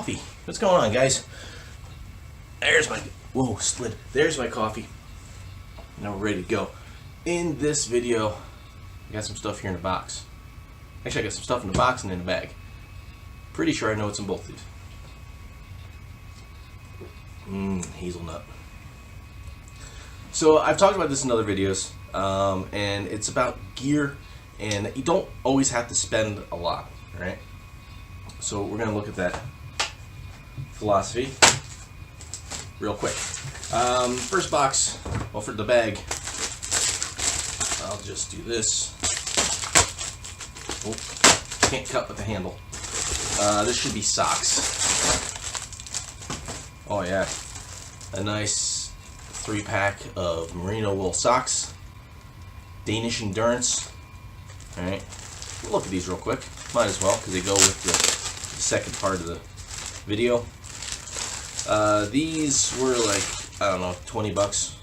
coffee. What's going on, guys? There's my, whoa, slid. There's my coffee. Now we're ready to go. In this video, I got some stuff here in the box. Actually, I got some stuff in the box and in the bag. Pretty sure I know what's in both of these. Hazelnut. So I've talked about this in other videos, and it's about gear, and you don't always have to spend a lot, right? So we're going to look at that philosophy real quick. First box, well, for the bag, I'll just do this. Oh, can't cut with the handle. This should be socks. Oh yeah, a nice 3-pack of Merino wool socks. Danish Endurance. Alright, we'll look at these real quick. Might as well, because they go with the second part of the video. These were like, I don't know, 20 bucks.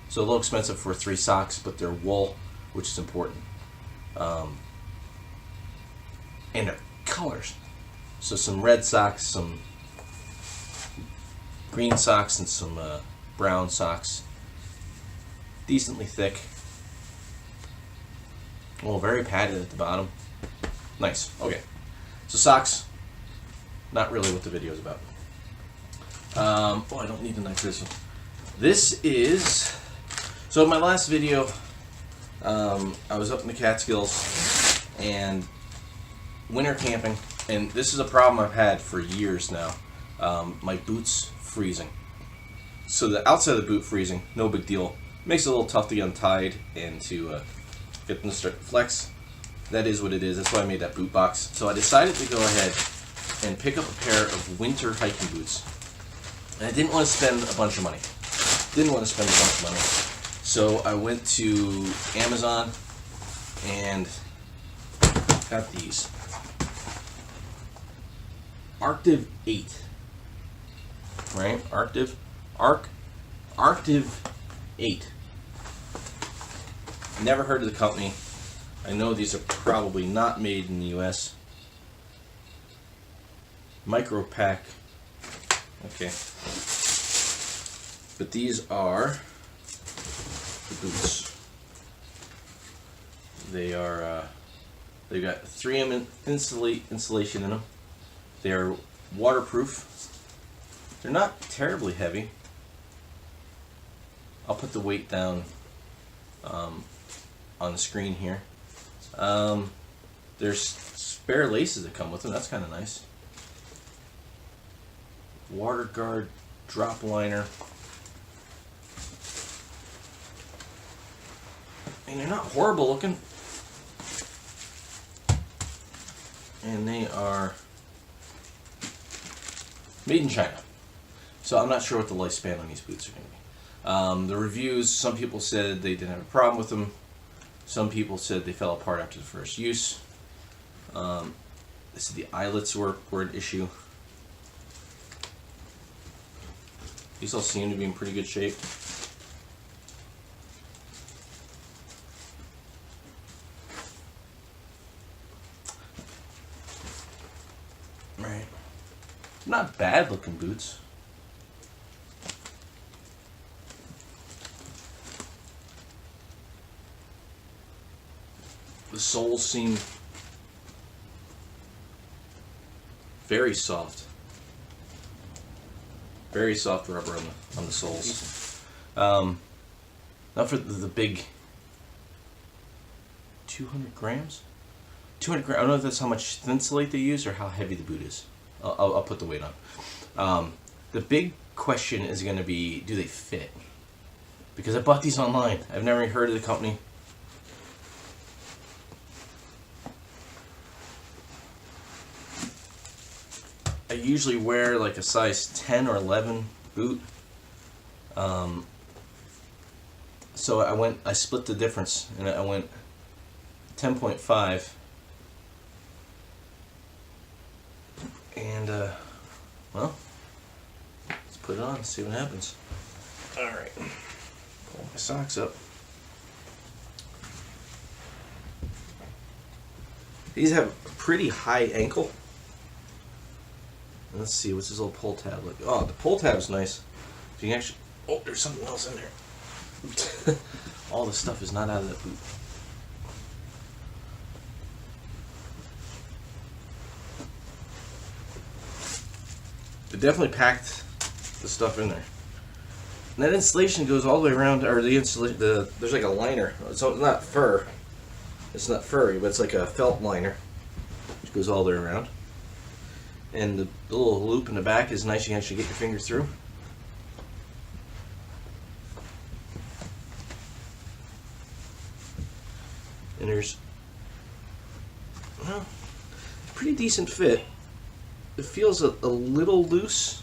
So a little expensive for 3 socks, but they're wool, which is important. And they're colors. So some red socks, some green socks, and some brown socks. Decently thick. Well, very padded at the bottom. Nice. Okay. So socks, not really what the video is about. Oh, I don't need to knife this one. This is, so in my last video, I was up in the Catskills and winter camping, and this is a problem I've had for years now. My boots freezing. So the outside of the boot freezing, no big deal. Makes it a little tough to get untied and to get them to start to flex. That is what it is. That's why I made that boot box. So I decided to go ahead and pick up a pair of winter hiking boots. And I didn't want to spend a bunch of money. So I went to Amazon and got these. Arctiv8. Right? Arctiv8. Never heard of the company. I know these are probably not made in the US. Micro pack. Okay. But these are the boots. They are, they've got 3M insulation in them. They are waterproof. They're not terribly heavy. I'll put the weight down on the screen here. There's spare laces that come with them. That's kind of nice. Water guard drop liner. And they're not horrible looking. And they are made in China. So I'm not sure what the lifespan on these boots are going to be. The reviews, some people said they didn't have a problem with them. Some people said they fell apart after the first use. They said the eyelets were an issue. These all seem to be in pretty good shape. Right. Not bad looking boots. The soles seem very soft. Very soft rubber on the soles. Now for the big 200 grams? 200 grams. I don't know if that's how much Thinsulate they use or how heavy the boot is. I'll put the weight on. The big question is going to be, do they fit? Because I bought these online. I've never heard of the company. I usually wear like a size 10 or 11 boot. So I split the difference and I went 10.5. And, well, let's put it on and see what happens. Alright. Pull my socks up. These have a pretty high ankle. let's see, what's this little pull tab like? Oh, the pull tab is nice. So you can actually, oh, there's something else in there. All the stuff is not out of that boot. They definitely packed the stuff in there. And that insulation goes all the way around, or the insulation, there's like a liner. So it's not fur. It's not furry, but it's like a felt liner, which goes all the way around. And the little loop in the back is nice. You can actually get your fingers through. And there's, well, pretty decent fit. It feels a little loose,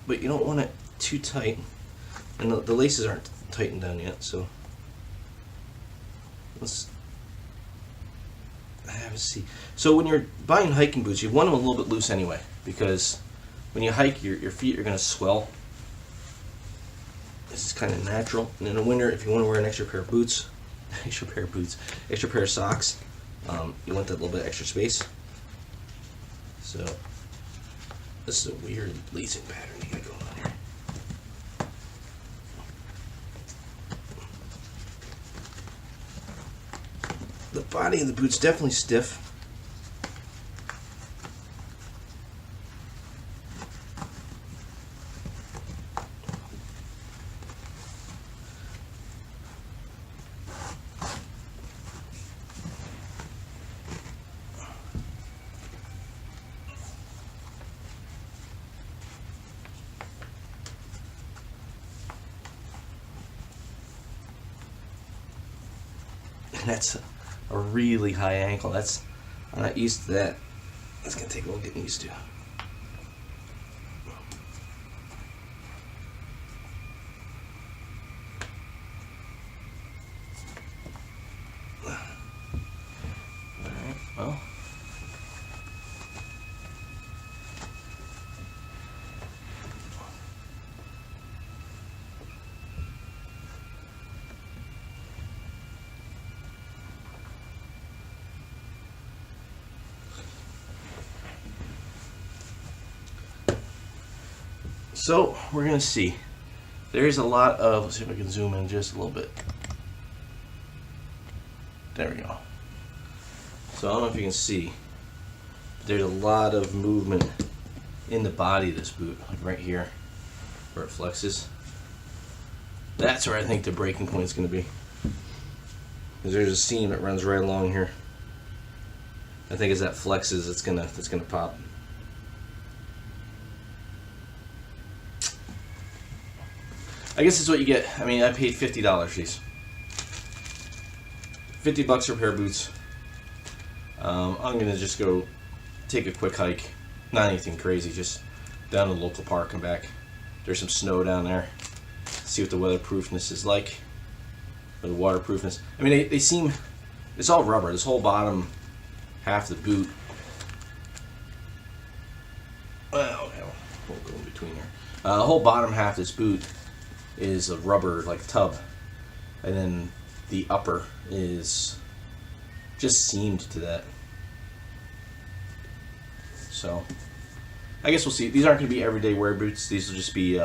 but you don't want it too tight. And the laces aren't tightened down yet, so let's have a see. So when you're buying hiking boots, you want them a little bit loose anyway, because when you hike, your feet are going to swell. This is kind of natural. And in the winter, if you want to wear an extra pair of boots, extra pair of socks, you want that little bit extra space. So this is a weird lacing pattern you got going on here. The body of the boot's definitely stiff. And that's a really high ankle. I'm not used to that. That's gonna take a little getting used to. Alright, well. So we're gonna see. There's a lot of, let's see if I can zoom in just a little bit. There we go. So I don't know if you can see, but there's a lot of movement in the body of this boot, like right here, where it flexes. That's where I think the breaking point is gonna be. Because there's a seam that runs right along here. I think as that flexes, it's gonna pop. I guess it's what you get. I mean, I paid $50 for these. $50 for a pair of boots. I'm gonna just go take a quick hike. Not anything crazy, just down to the local park and back. There's some snow down there. See what the weatherproofness is like. Or the waterproofness. I mean, they seem, it's all rubber. This whole bottom half of the boot. Well, we'll go in between here. The whole bottom half of this boot is a rubber like tub, and then the upper is just seamed to that. So I guess we'll see. These aren't going to be everyday wear boots. These will just be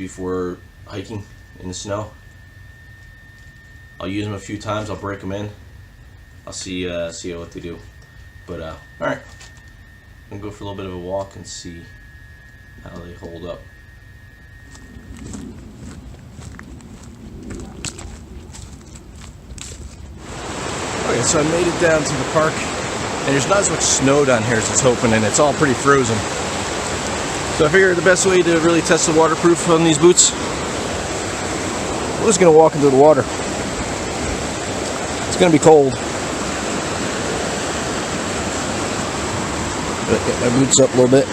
for hiking in the snow. I'll use them a few times. I'll break them in. I'll see what they do. But all right, I'm gonna go for a little bit of a walk and see how they hold up. Okay, so I made it down to the park, and there's not as much snow down here as it's hoping, and it's all pretty frozen. So I figured the best way to really test the waterproof on these boots, we're just gonna walk into the water. It's gonna be cold. Get my boots up a little bit.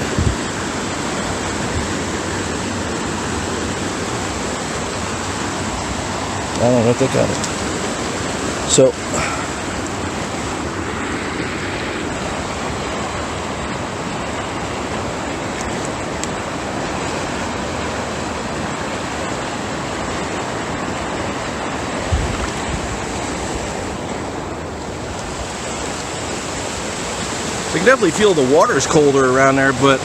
I don't know if they got it. So can definitely feel the water's colder around there, but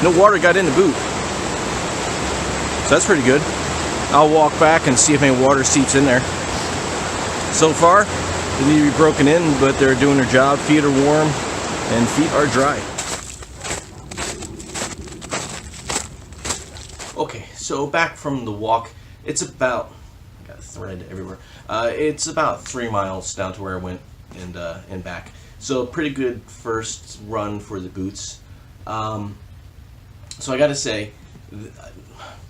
no water got in the boot. So that's pretty good. I'll walk back and see if any water seeps in there. So far, they need to be broken in, but they're doing their job. Feet are warm and feet are dry. Okay, so back from the walk. It's about, I got a thread everywhere. It's about 3 miles down to where I went and back. So pretty good first run for the boots. So I gotta say,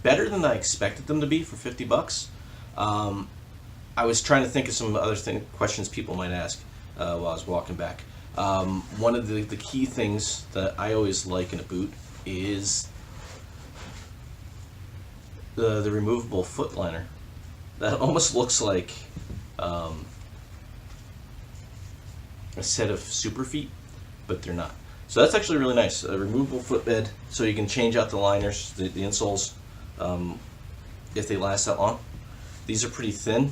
better than I expected them to be for 50 bucks. I was trying to think of some other questions people might ask while I was walking back. One of the key things that I always like in a boot is the removable foot liner. That almost looks like a set of super feet, but they're not. So that's actually really nice. A removable footbed, so you can change out the liners, the insoles, if they last that long. These are pretty thin,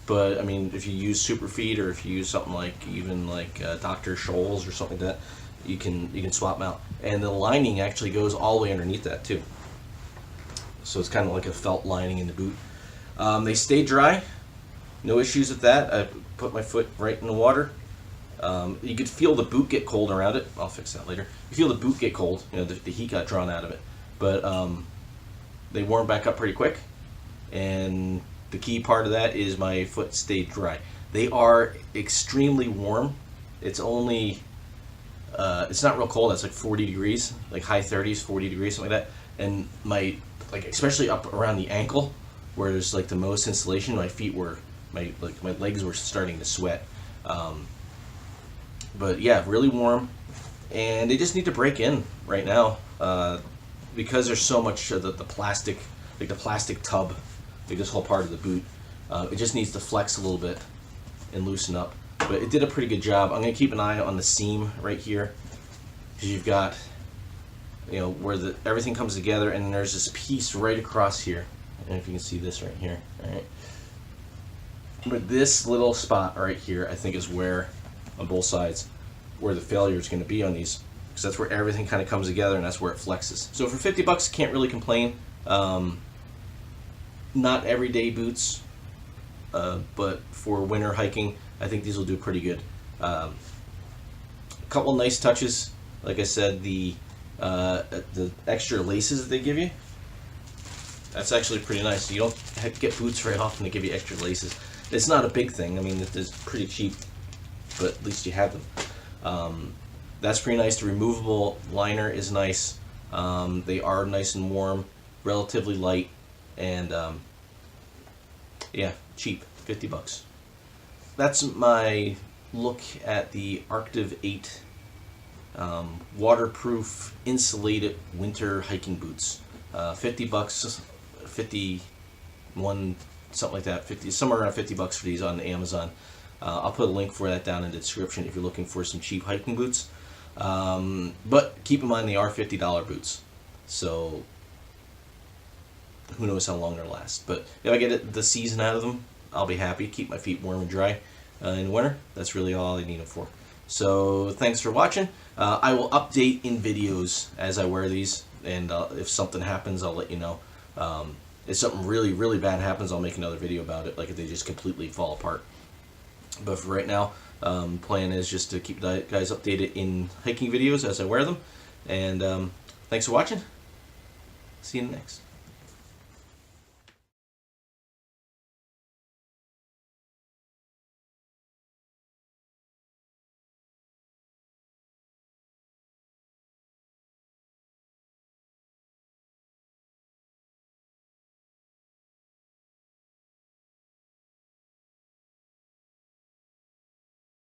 but I mean, if you use super feet or if you use something like even like Dr. Scholl's or something like that, you can swap them out. And the lining actually goes all the way underneath that too. So it's kind of like a felt lining in the boot. They stay dry, no issues with that. I put my foot right in the water. You could feel the boot get cold around it. I'll fix that later. You feel the boot get cold, you know, the heat got drawn out of it. But they warm back up pretty quick. And the key part of that is my foot stayed dry. They are extremely warm. It's only, it's not real cold. It's like 40 degrees, like high 30s, 40 degrees, something like that. And my, like especially up around the ankle, where there's like the most insulation, my feet were, my legs were starting to sweat. But yeah, really warm, and they just need to break in right now because there's so much of the plastic, like the plastic tub, like this whole part of the boot. It just needs to flex a little bit and loosen up. But it did a pretty good job. I'm gonna keep an eye on the seam right here, because you've got, you know, where everything comes together, and there's this piece right across here. I don't know if you can see this right here. All right. But this little spot right here, I think, is where, on both sides, where the failure is going to be on these, because that's where everything kind of comes together and that's where it flexes. So for 50 bucks, can't really complain. Not everyday boots, but for winter hiking, I think these will do pretty good. A couple nice touches, like I said, the extra laces that they give you. That's actually pretty nice. You don't get boots very often to give you extra laces. It's not a big thing. I mean, it's pretty cheap, but at least you have them. That's pretty nice. The removable liner is nice. They are nice and warm, relatively light, and yeah, cheap, 50 bucks. That's my look at the Arctiv8 waterproof insulated winter hiking boots. 50 bucks, 51, something like that, 50, somewhere around 50 bucks for these on Amazon. I'll put a link for that down in the description if you're looking for some cheap hiking boots. But keep in mind they are $50 boots, so who knows how long they'll last. But if I get the season out of them, I'll be happy. Keep my feet warm and dry in winter. That's really all I need them for. So thanks for watching. I will update in videos as I wear these, and if something happens, I'll let you know. If something really, really bad happens, I'll make another video about it, like if they just completely fall apart. But for right now, plan is just to keep the guys updated in hiking videos as I wear them. And thanks for watching. See you in the next.